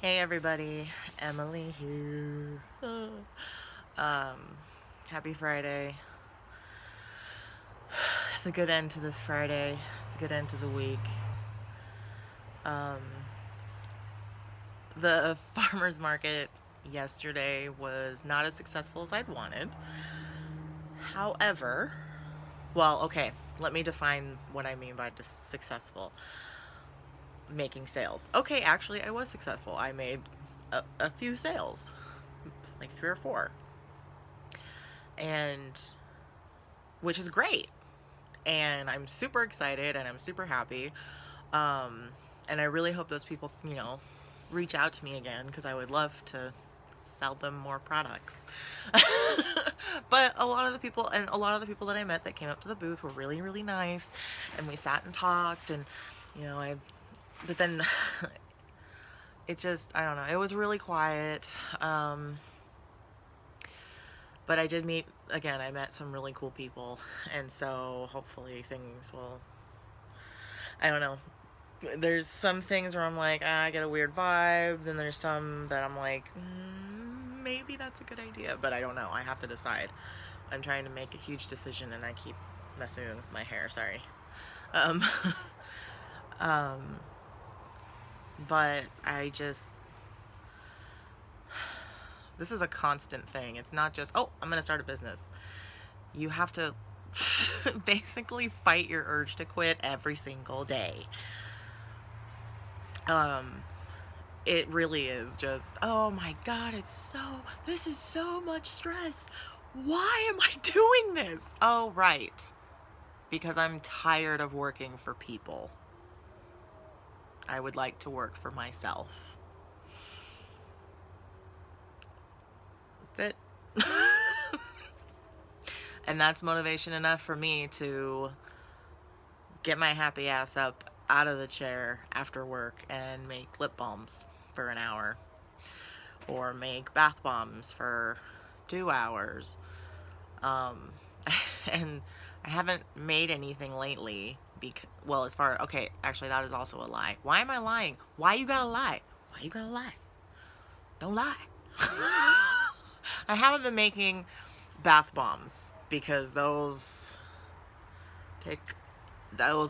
Hey everybody, Emily here. Um, Happy Friday. It's a good end to this Friday. It's a good end to the week. Um, the farmer's market yesterday was not as successful as I'd wanted. However, well, okay, let me define what I mean by successful. Making sales. Okay, actually, I was successful. I made a few sales, like 3 or 4. And which is great. And I'm super excited and I'm super happy. Um, and I really hope those people, reach out to me again because I would love to sell them more products. But a lot of the people that I met that came up to the booth were really, really nice, and we sat and talked, and but then it just, I don't know, it was really quiet. But I did meet, again, I met some really cool people, and so hopefully things will, I don't know. There's some things where I'm like, I get a weird vibe, then there's some that I'm like, maybe that's a good idea, but I don't know. I have to decide. I'm trying to make a huge decision, and I keep messing with my hair, sorry. Um, um, but this is a constant thing. It's not just, oh, I'm going to start a business. You have to basically fight your urge to quit every single day. It really is just, oh my God, this is so much stress. Why am I doing this? Oh, right. Because I'm tired of working for people. I would like to work for myself. That's it. And that's motivation enough for me to get my happy ass up out of the chair after work and make lip balms for an hour, or make bath bombs for 2 hours. And I haven't made anything lately okay, actually that is also a lie. Why am I lying? Why you gotta lie? Why you gotta lie? Don't lie. I haven't been making bath bombs because those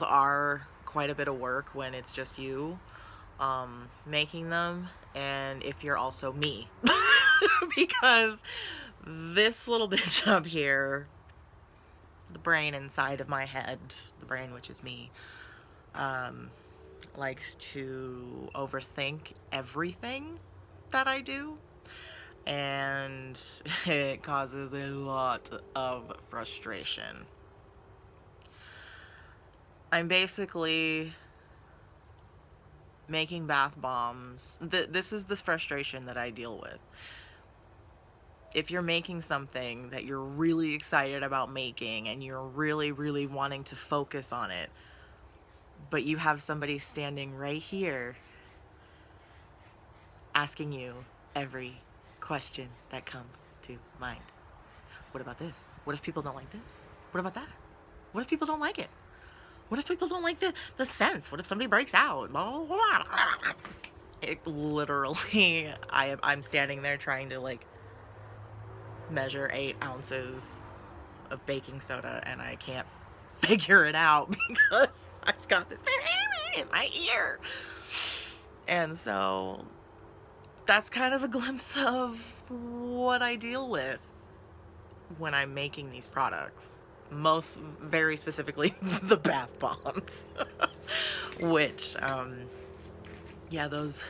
are quite a bit of work when it's just you making them, and if you're also me. Because this little bitch up here, the brain inside of my head, the brain which is me, likes to overthink everything that I do, and it causes a lot of frustration. I'm basically making bath bombs. This is the frustration that I deal with. If you're making something that you're really excited about making and you're really, really wanting to focus on it, but you have somebody standing right here asking you every question that comes to mind. What about this? What if people don't like this? What about that? What if people don't like it? What if people don't like the scents? What if somebody breaks out? It literally, I'm standing there trying to measure 8 ounces of baking soda, and I can't figure it out because I've got this in my ear. And so that's kind of a glimpse of what I deal with when I'm making these products. Very specifically, the bath bombs. Which, yeah, those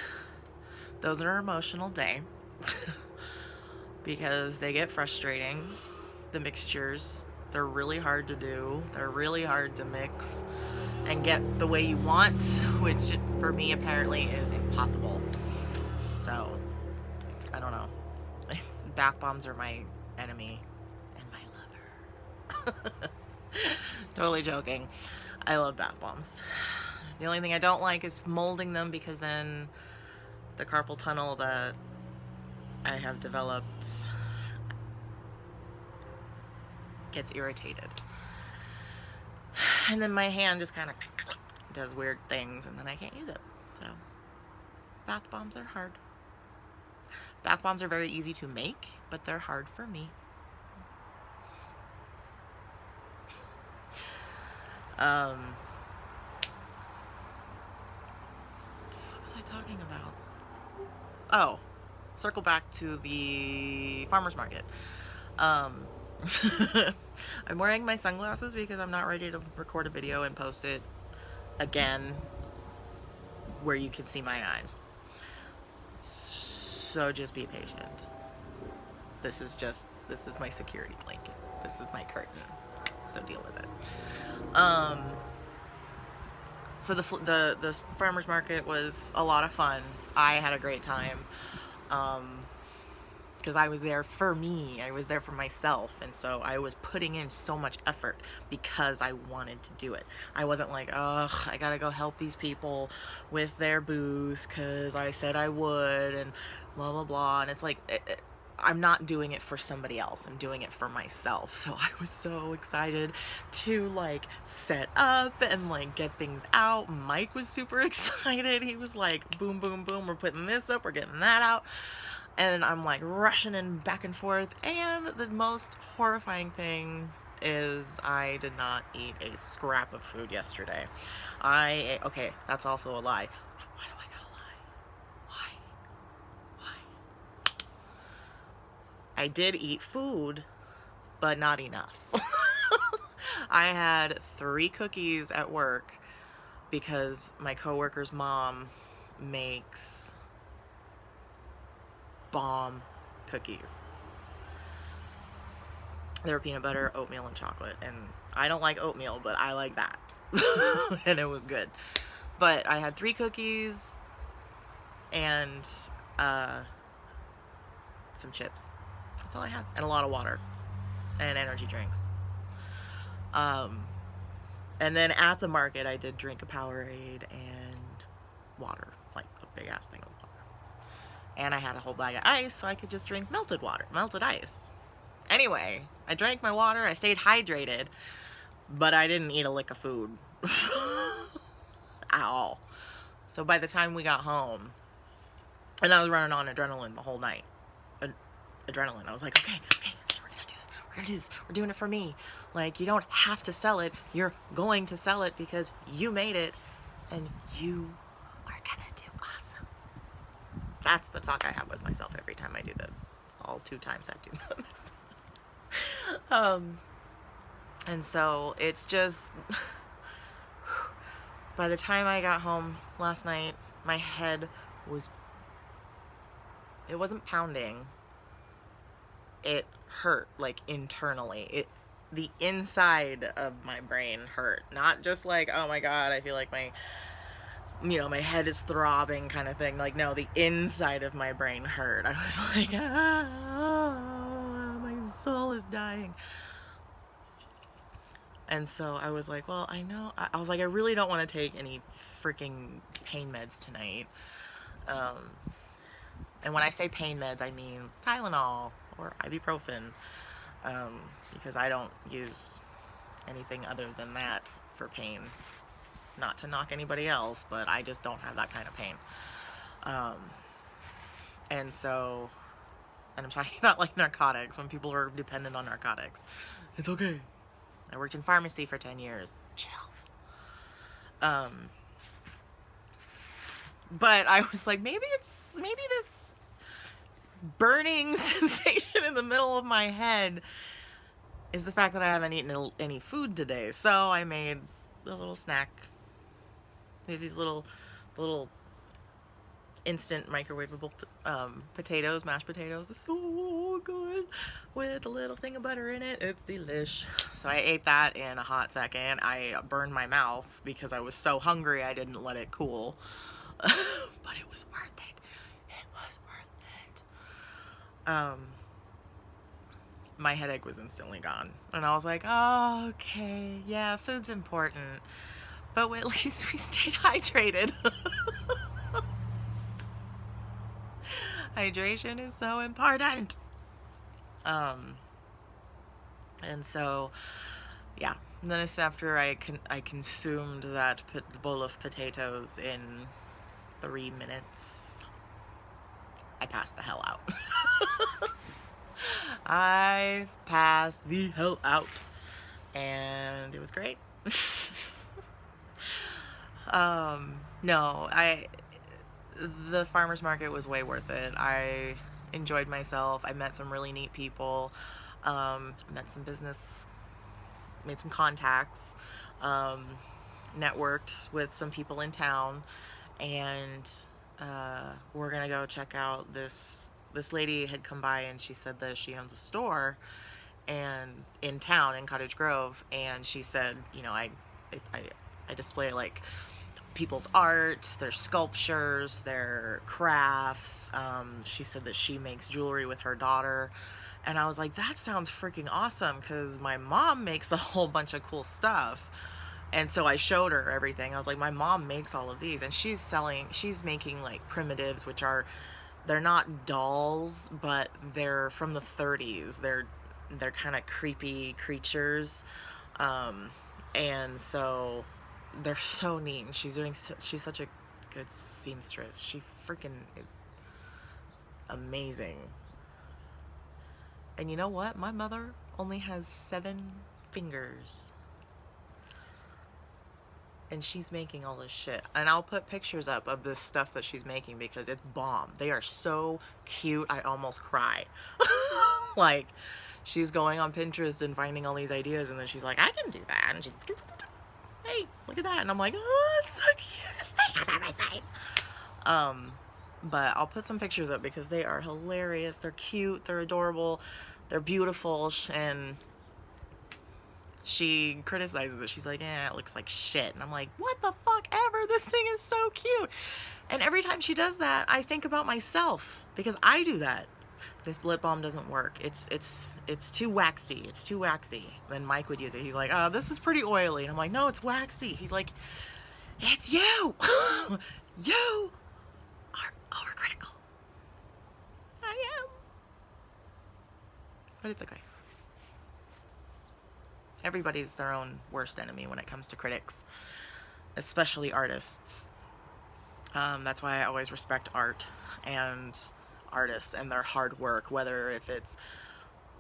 are an emotional day. Because they get frustrating. The mixtures, they're really hard to do. They're really hard to mix and get the way you want, which for me apparently is impossible. So, I don't know. Bath bombs are my enemy and my lover. Totally joking. I love bath bombs. The only thing I don't like is molding them, because then the carpal tunnel that I have developed gets irritated. And then my hand just kind of does weird things, and then I can't use it. So, bath bombs are hard. Bath bombs are very easy to make, but they're hard for me. What the fuck was I talking about? Oh, circle back to the farmer's market. I'm wearing my sunglasses because I'm not ready to record a video and post it again where you can see my eyes. So just be patient. This is my security blanket. This is my curtain. So deal with it. So the farmer's market was a lot of fun. I had a great time. Because I was there for me. I was there for myself. And so I was putting in so much effort because I wanted to do it. I wasn't like, ugh, I gotta go help these people with their booth because I said I would and blah, blah, blah. And it's like, I'm not doing it for somebody else. I'm doing it for myself. So I was so excited to like set up and like get things out. Mike was super excited. He was like, boom, boom, boom. We're putting this up. We're getting that out. And I'm like rushing and back and forth. And the most horrifying thing is I did not eat a scrap of food yesterday. Okay, that's also a lie. Why do I gotta lie? Why? I did eat food, but not enough. I had 3 cookies at work because my coworker's mom makes bomb cookies. They were peanut butter, oatmeal, and chocolate. And I don't like oatmeal, but I like that. And it was good. But I had 3 cookies and some chips. That's all I had. And a lot of water. And energy drinks. And then at the market, I did drink a Powerade and water. Like a big ass thing of water. And I had a whole bag of ice, so I could just drink melted ice. Anyway, I drank my water, I stayed hydrated, but I didn't eat a lick of food. At all. So by the time we got home, and I was running on adrenaline the whole night. Adrenaline. I was like, okay, we're gonna do this. We're doing it for me. Like, you don't have to sell it. You're going to sell it because you made it, and you are gonna do awesome. That's the talk I have with myself every time I do this. All 2 times I've done this. And so it's just, by the time I got home last night, my head was, it wasn't pounding. It hurt, like, internally. The inside of my brain hurt. Not just like, oh my God, I feel like my head is throbbing kind of thing. Like, no, the inside of my brain hurt. I was like, my soul is dying. And so I was like, well, I know. I was like, I really don't want to take any freaking pain meds tonight. And when I say pain meds, I mean Tylenol or ibuprofen. Because I don't use anything other than that for pain. Not to knock anybody else, but I just don't have that kind of pain. And so, and I'm talking about like narcotics, when people are dependent on narcotics. It's okay. I worked in pharmacy for 10 years. Chill. But I was like, maybe this burning sensation in the middle of my head is the fact that I haven't eaten any food today. So I made a little snack. Made these little instant microwavable potatoes, mashed potatoes. It's so good with a little thing of butter in it. It's delish. So I ate that in a hot second. I burned my mouth because I was so hungry I didn't let it cool. But it was worth it. It was worth it. My headache was instantly gone. And I was like, oh, okay, yeah, food's important. But at least we stayed hydrated. Hydration is so important. And so, yeah. And then it's after I consumed that bowl of potatoes in 3 minutes, I passed the hell out. I passed the hell out. And it was great. No, the farmer's market was way worth it. I enjoyed myself. I met some really neat people. Met some business, made some contacts, networked with some people in town, and we're gonna go check out this lady had come by, and she said that she owns a store and in town in Cottage Grove, and she said, you know, I display like people's art, their sculptures, their crafts. She said that she makes jewelry with her daughter, and I was like, that sounds freaking awesome, because my mom makes a whole bunch of cool stuff. And so I showed her everything. I was like, my mom makes all of these, and she's making like primitives, which are, they're not dolls, but they're from the 30s. They're kind of creepy creatures, and so they're so neat. And she's such a good seamstress. She freaking is amazing. And you know what? My mother only has 7 fingers. And she's making all this shit. And I'll put pictures up of this stuff that she's making, because it's bomb. They are so cute, I almost cry. Like, she's going on Pinterest and finding all these ideas, and then she's like, I can do that. And she's, hey, look at that. And I'm like, oh, it's the cutest thing I've ever seen. But I'll put some pictures up, because they are hilarious. They're cute, they're adorable, they're beautiful, and she criticizes it. She's like, eh, it looks like shit. And I'm like, what the fuck ever? This thing is so cute. And every time she does that, I think about myself, because I do that. This lip balm doesn't work. It's too waxy. It's too waxy. Then Mike would use it. He's like, oh, this is pretty oily. And I'm like, no, it's waxy. He's like, it's you. You are overcritical. I am. But it's okay. Everybody's their own worst enemy when it comes to critics, especially artists. That's why I always respect art and artists and their hard work, whether if it's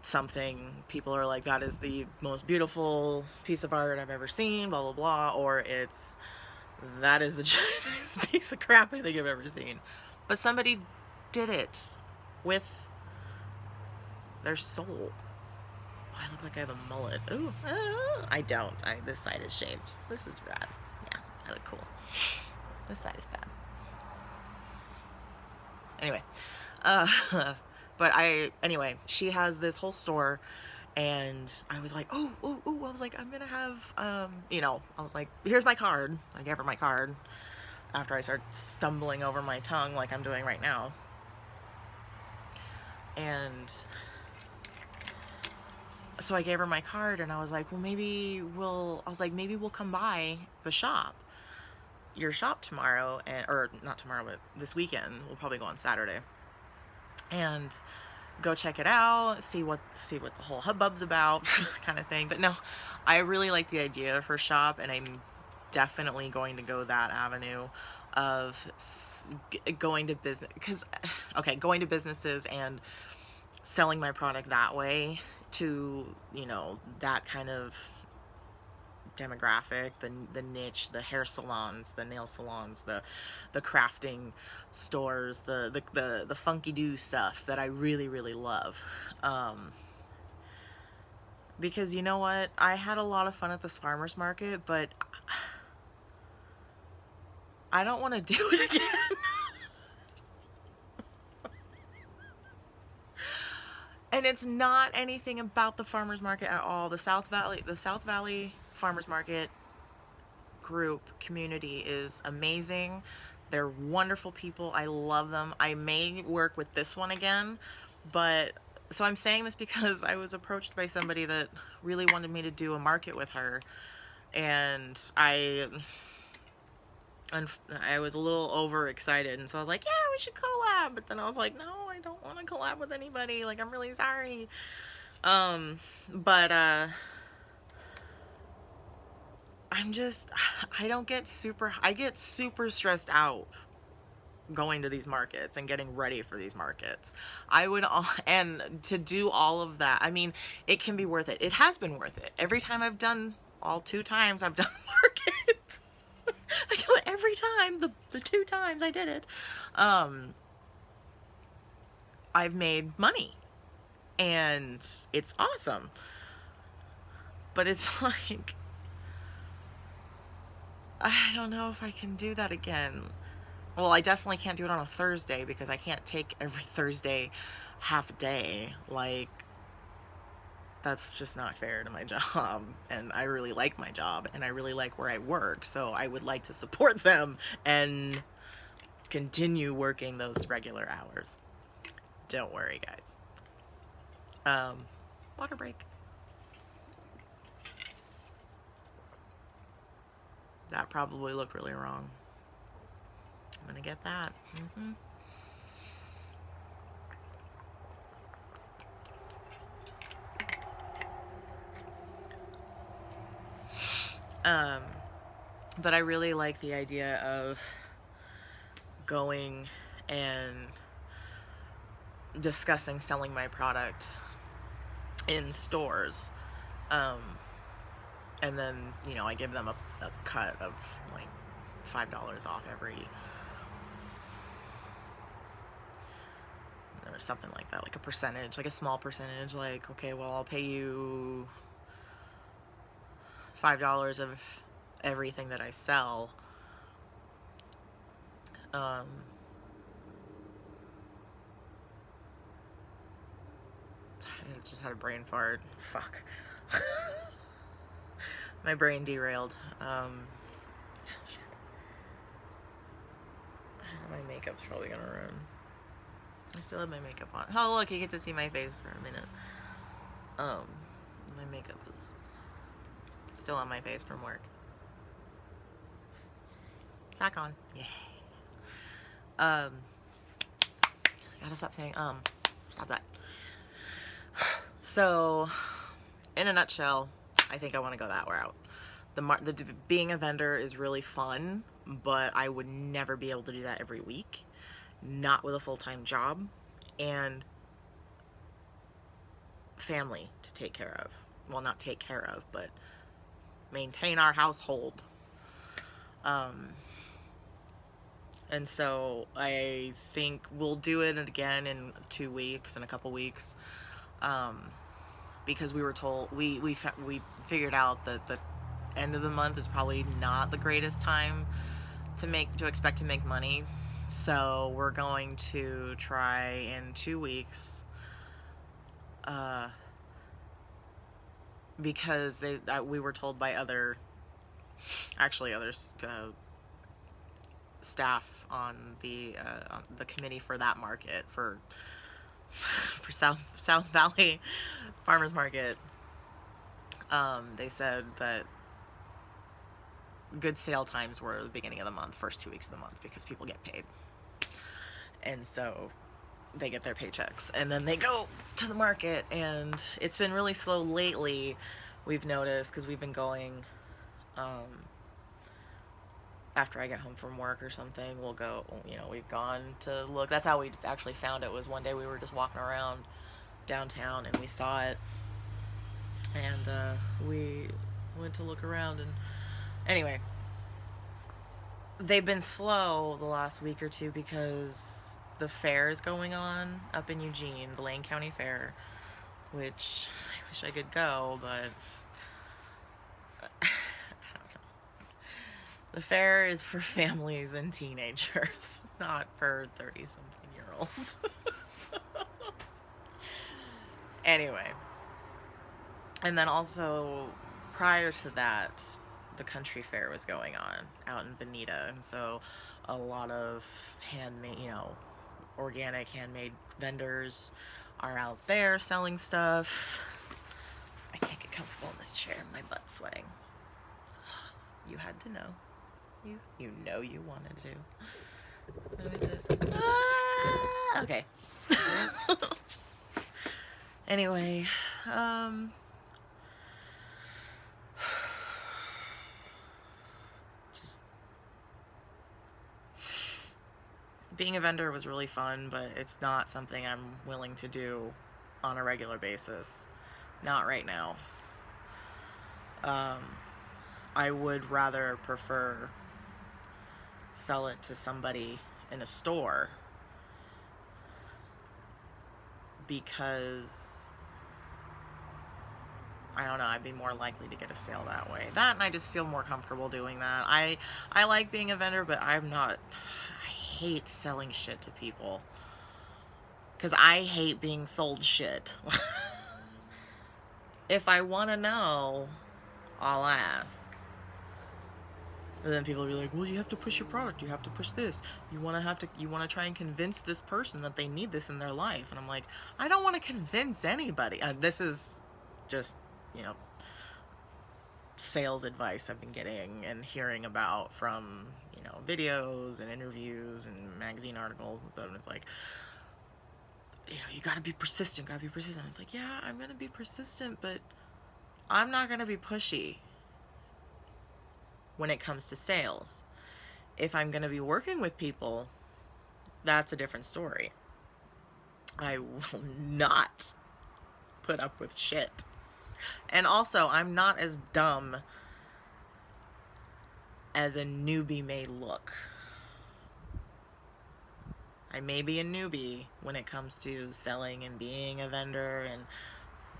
something people are like, that is the most beautiful piece of art I've ever seen, blah, blah, blah, or it's, that is the giantest piece of crap I think I've ever seen. But somebody did it with their soul. I look like I have a mullet. Ooh, I don't. This side is shaved. This is rad. Yeah, I look cool. This side is bad. Anyway, anyway, she has this whole store, and I was like, oh, I was like, I'm gonna have, you know, I was like, here's my card. I gave her my card after I started stumbling over my tongue like I'm doing right now. And so I gave her my card, and I was like, well, maybe we'll come by the shop, your shop tomorrow, or not tomorrow, but this weekend. We'll probably go on Saturday and go check it out, see what the whole hubbub's about, kind of thing. But no, I really like the idea of her shop, and I'm definitely going to go that avenue of going to business, going to businesses and selling my product that way to, you know, that kind of demographic, the niche, the hair salons, the nail salons, the crafting stores, the funky do stuff that I really, really love. Because you know what, I had a lot of fun at this farmer's market, but I don't want to do it again. And it's not anything about the farmer's market at all. The South Valley Farmers Market group community is amazing. They're wonderful people. I love them. I may work with this one again, but so I'm saying this because I was approached by somebody that really wanted me to do a market with her, and I was a little overexcited, and so I was like, yeah, we should collab. But then I was like, no, I don't want to collab with anybody. Like, I'm really sorry. I get super stressed out going to these markets and getting ready for these markets. And to do all of that, I mean, it can be worth it. It has been worth it. Every time I've done, all 2 times I've done the market. Every time, the 2 times I did it, I've made money. And it's awesome. But it's like, I don't know if I can do that again. Well, I definitely can't do it on a Thursday because I can't take every Thursday half a day. Like, that's just not fair to my job. And I really like my job and I really like where I work. So I would like to support them and continue working those regular hours. Don't worry, guys. Water break. That probably looked really wrong. I'm gonna get that. But I really like the idea of going and discussing selling my product in stores. And then, you know, I give them a cut of like $5 off every, or something like that, like a percentage, like a small percentage, like, okay, well, I'll pay you $5 of everything that I sell. I just had a brain fart. Fuck. My brain derailed. Shit. My makeup's probably gonna ruin. I still have my makeup on. Oh, look, you get to see my face for a minute. My makeup is still on my face from work. Back on. Yay. Gotta stop saying, stop that. So, in a nutshell, I think I want to go that route. Being a vendor is really fun, but I would never be able to do that every week. Not with a full-time job and family to take care of. Well, not take care of, but maintain our household. And so I think we'll do it again in 2 weeks, in a couple weeks, because we were told, we figured out that the end of the month is probably not the greatest time to expect to make money. So we're going to try in 2 weeks, because we were told by other staff on the committee for that market, for South Valley Farmers Market. They said that good sale times were the beginning of the month, first 2 weeks of the month, because people get paid, and so they get their paychecks and then they go to the market. And it's been really slow lately, we've noticed, because we've been going after I get home from work or something. We'll go, you know, we've gone to look. That's how we actually found it. Was one day we were just walking around downtown and we saw it, and we went to look around. And anyway, they've been slow the last week or two because the fair is going on up in Eugene, the Lane County Fair, which I wish I could go, but the fair is for families and teenagers, not for 30-something-year-olds. Anyway. And then also, prior to that, the country fair was going on out in Veneta. And so a lot of handmade, organic handmade vendors are out there selling stuff. I can't get comfortable in this chair. My butt's sweating. You had to know. You know you wanted to. Let me do this. Ah! Okay. Anyway, being a vendor was really fun, but it's not something I'm willing to do on a regular basis. Not right now. I would rather prefer sell it to somebody in a store, because I don't know, I'd be more likely to get a sale that way. That, and I just feel more comfortable doing that. I like being a vendor, but I hate selling shit to people, because I hate being sold shit. If I want to know, I'll ask. And then people will be like, well, you have to push your product. You have to push this. You want to try and convince this person that they need this in their life. And I'm like, I don't want to convince anybody. This is just, sales advice I've been getting and hearing about from, videos and interviews and magazine articles and stuff. And it's like, you gotta be persistent, It's like, yeah, I'm gonna be persistent, but I'm not gonna be pushy when it comes to sales. If I'm going to be working with people, that's a different story. I will not put up with shit. And also, I'm not as dumb as a newbie may look. I may be a newbie when it comes to selling and being a vendor and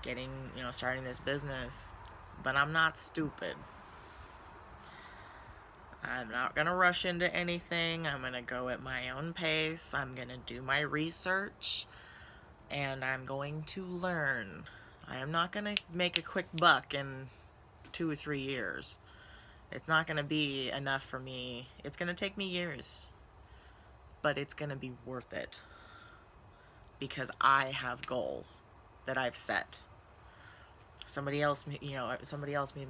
getting, starting this business, but I'm not stupid. I'm not going to rush into anything. I'm going to go at my own pace. I'm going to do my research, and I'm going to learn. I am not going to make a quick buck in 2 or 3 years. It's not going to be enough for me. It's going to take me years, but it's going to be worth it, because I have goals that I've set. Somebody else may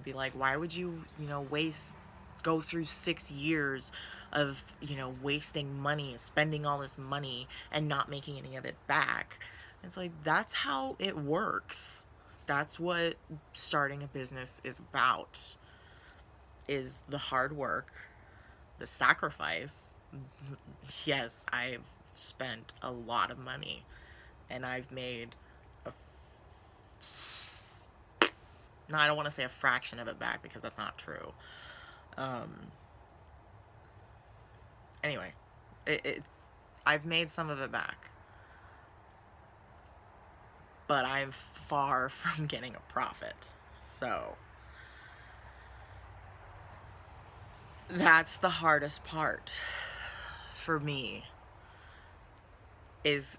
be like, why would you, go through 6 years of, wasting money, spending all this money and not making any of it back? It's like, that's how it works. That's what starting a business is about, is the hard work, the sacrifice. Yes, I've spent a lot of money, and I've made no, I don't want to say a fraction of it back, because that's not true. Anyway, I've made some of it back, but I'm far from getting a profit. So that's the hardest part for me, is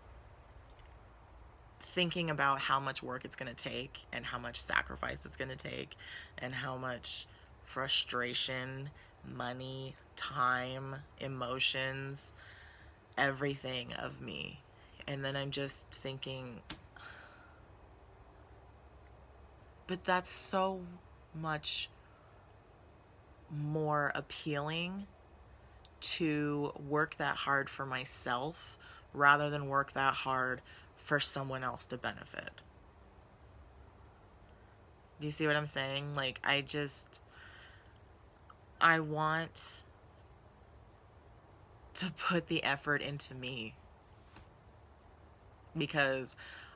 thinking about how much work it's going to take, and how much sacrifice it's going to take, and how much frustration, money, time, emotions, everything of me. And then I'm just thinking, but that's so much more appealing to work that hard for myself rather than work that hard for someone else to benefit. Do you see what I'm saying? Like, I want to put the effort into me, because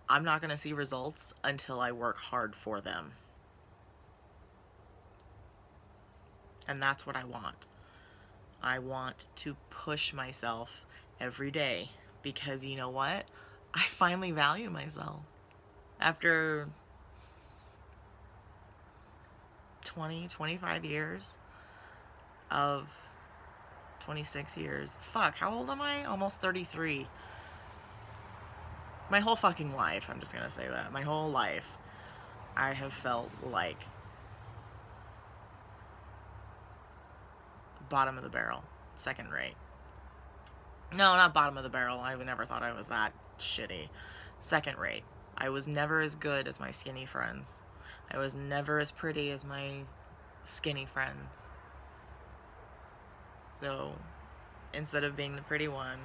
I'm not going to see results until I work hard for them. And that's what I want. I want to push myself every day, because you know what? I finally value myself. After 20, 25 years of 26 years. Fuck, how old am I? Almost 33. My whole fucking life, I'm just gonna say that. My whole life, I have felt like bottom of the barrel, second rate. No, not bottom of the barrel. I never thought I was that shitty. Second rate. I was never as good as my skinny friends. I was never as pretty as my skinny friends. So, instead of being the pretty one,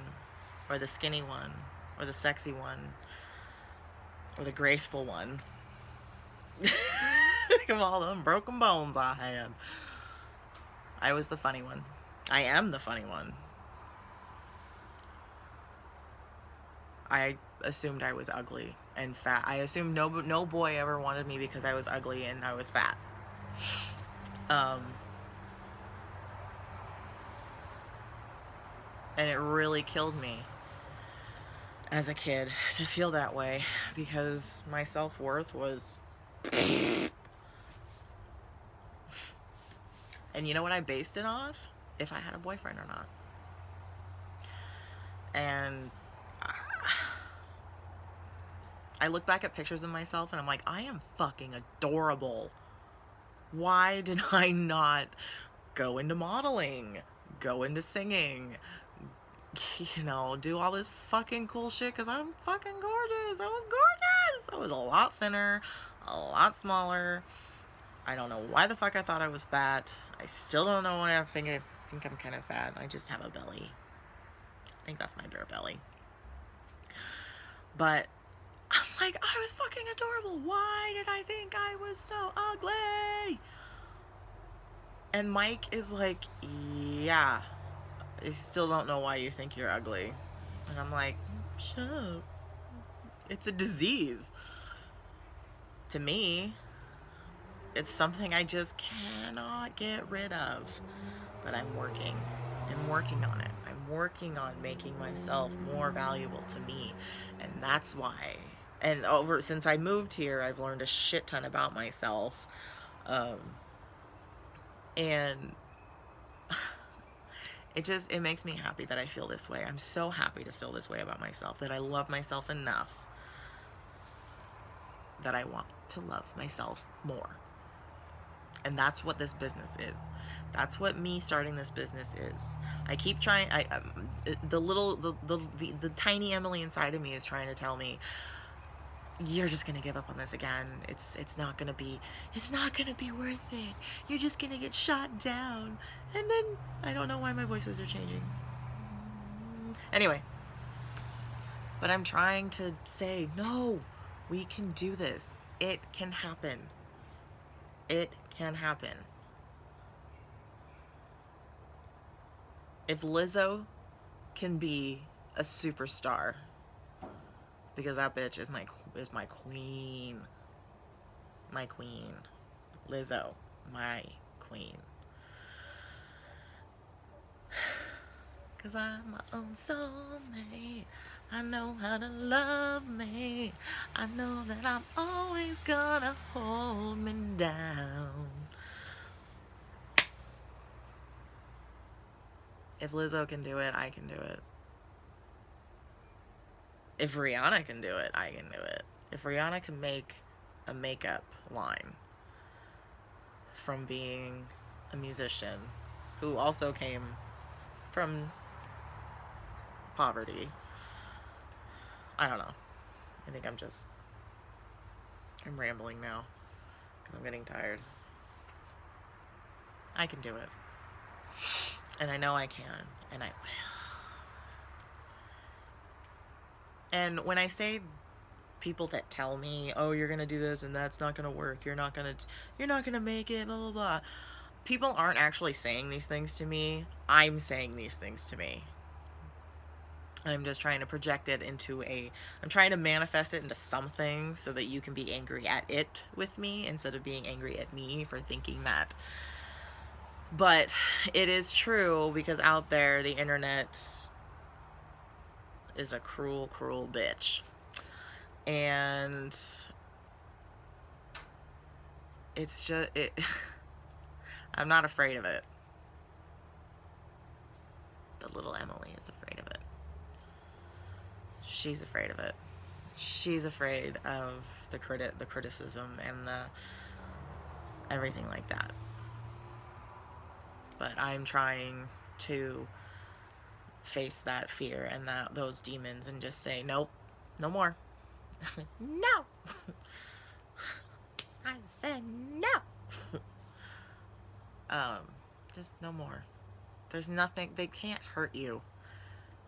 or the skinny one, or the sexy one, or the graceful one, think of all them broken bones I had, I was the funny one. I am the funny one. I assumed I was ugly and fat. I assumed no boy ever wanted me because I was ugly and I was fat. And it really killed me as a kid to feel that way, because my self-worth was... And you know what I based it on? If I had a boyfriend or not. And I look back at pictures of myself and I'm like, I am fucking adorable. Why did I not go into modeling, go into singing, you know, do all this fucking cool shit? Because I'm fucking gorgeous. I was gorgeous. I was a lot thinner, a lot smaller. I don't know why the fuck I thought I was fat. I still don't know why I think I'm kind of fat. I just have a belly. I think that's my bare belly. But I'm like, I was fucking adorable. Why did I think I was so ugly? And Mike is like, yeah, I still don't know why you think you're ugly. And I'm like, shut up. It's a disease. To me, it's something I just cannot get rid of. But I'm working. I'm working on it. I'm working on making myself more valuable to me. And that's why. And since I moved here, I've learned a shit ton about myself. And it makes me happy that I feel this way. I'm so happy to feel this way about myself, that I love myself enough that I want to love myself more. And that's what this business is. That's what me starting this business is. I keep trying. The tiny Emily inside of me is trying to tell me, you're just gonna give up on this again. It's not gonna be worth it. You're just gonna get shot down. And then I don't know why my voices are changing. Anyway, but I'm trying to say, no, we can do this. It can happen. It can happen. If Lizzo can be a superstar, because that bitch is my queen. My queen. Lizzo, my queen. Cause I'm my own soulmate. I know how to love me. I know that I'm always gonna hold me down. If Lizzo can do it, I can do it. If Rihanna can do it, I can do it. If Rihanna can make a makeup line from being a musician who also came from poverty, I don't know. I think I'm rambling now because I'm getting tired. I can do it. And I know I can. And I will. And when I say people that tell me, oh, you're going to do this and that's not going to work, you're not going to make it, blah, blah, blah. People aren't actually saying these things to me. I'm saying these things to me. I'm just trying to project it into I'm trying to manifest it into something so that you can be angry at it with me instead of being angry at me for thinking that. But it is true, because out there, the internet is a cruel, cruel bitch. And it's just, I'm not afraid of it. The little Emily is afraid of it. She's afraid of it. She's afraid of the criticism and the everything like that. But I'm trying to face that fear and those demons and just say, nope, no more. No. I said no. Just no more. There's nothing. They can't hurt you.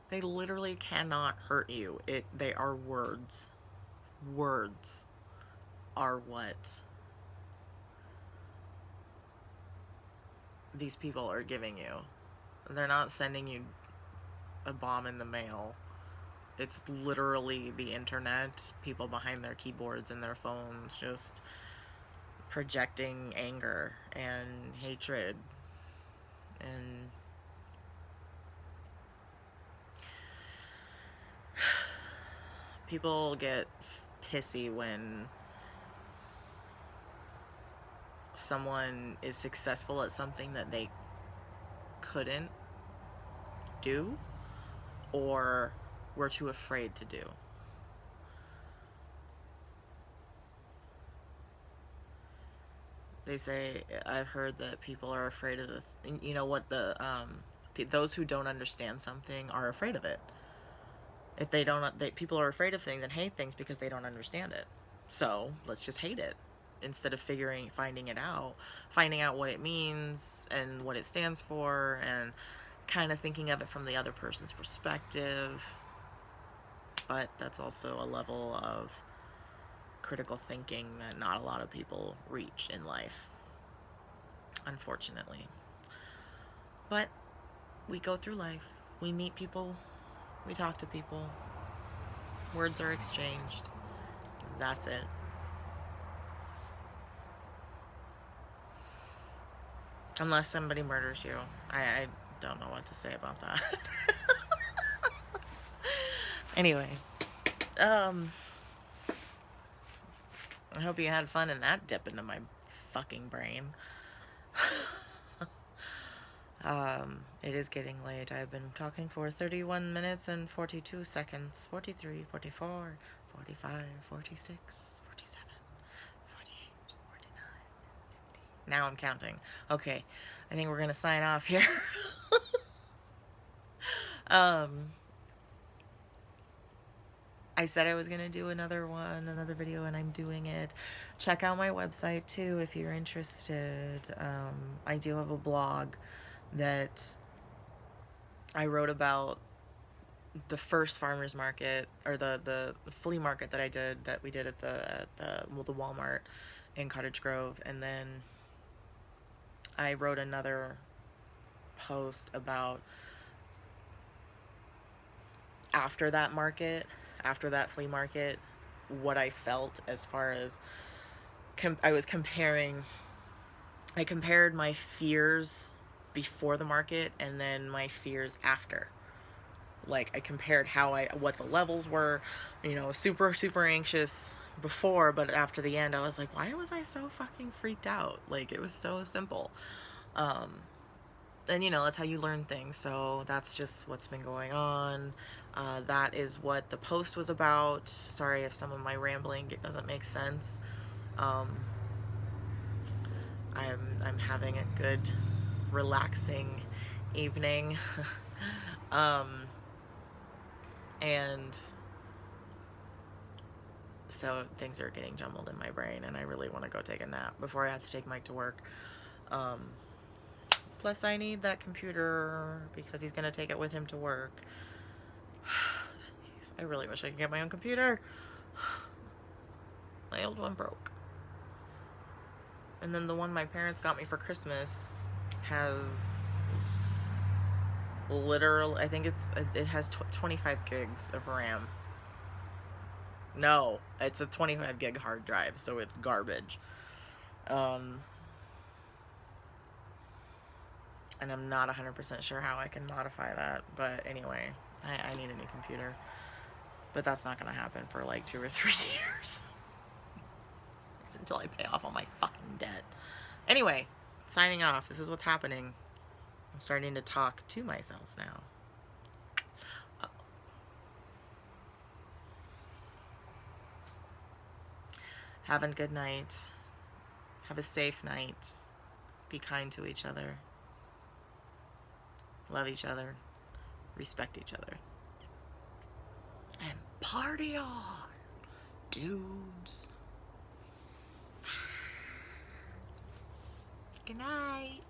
They literally cannot hurt you. They are words. Words are what these people are giving you. They're not sending you a bomb in the mail It's literally the internet, people behind their keyboards and their phones just projecting anger and hatred. And people get pissy when someone is successful at something that they couldn't do or were too afraid to do. They say, I've heard that people are afraid of the, you know what, those who don't understand something are afraid of it. If they don't, people are afraid of things and hate things because they don't understand it. So let's just hate it instead of finding out what it means and what it stands for, and kind of thinking of it from the other person's perspective. But that's also a level of critical thinking that not a lot of people reach in life, unfortunately. But we go through life, we meet people, we talk to people, words are exchanged, that's it. Unless somebody murders you. I don't know what to say about that. Anyway, I hope you had fun in that dip into my fucking brain. It is getting late. I've been talking for 31 minutes and 42 seconds. 43, 44, 45, 46, 47, 48, 49, 50. Now I'm counting. Okay, I think we're gonna sign off here. I said I was going to do another video, and I'm doing it. Check out my website too if you're interested. I do have a blog that I wrote about the first farmers market, or the flea market that we did at the Walmart in Cottage Grove, and then I wrote another post about after that flea market, what I felt as far as I compared my fears before the market and then my fears after. Like, I compared what the levels were, super, super anxious before, but after the end, I was like, why was I so fucking freaked out? Like, it was so simple. And that's how you learn things. So that's just what's been going on. That is what the post was about. Sorry if some of my rambling doesn't make sense. I'm having a good, relaxing evening. And so things are getting jumbled in my brain, and I really want to go take a nap before I have to take Mike to work. Plus, I need that computer because he's going to take it with him to work. I really wish I could get my own computer. My old one broke. And then the one my parents got me for Christmas has literally, I think it has 25 gigs of RAM. No, it's a 25 gig hard drive, so it's garbage. And I'm not 100% sure how I can modify that, but anyway, I need a new computer. But that's not going to happen for like 2 or 3 years. Until I pay off all my fucking debt. Anyway, signing off. This is what's happening. I'm starting to talk to myself now. Have a good night. Have a safe night. Be kind to each other. Love each other. Respect each other. And party on, dudes. Good night.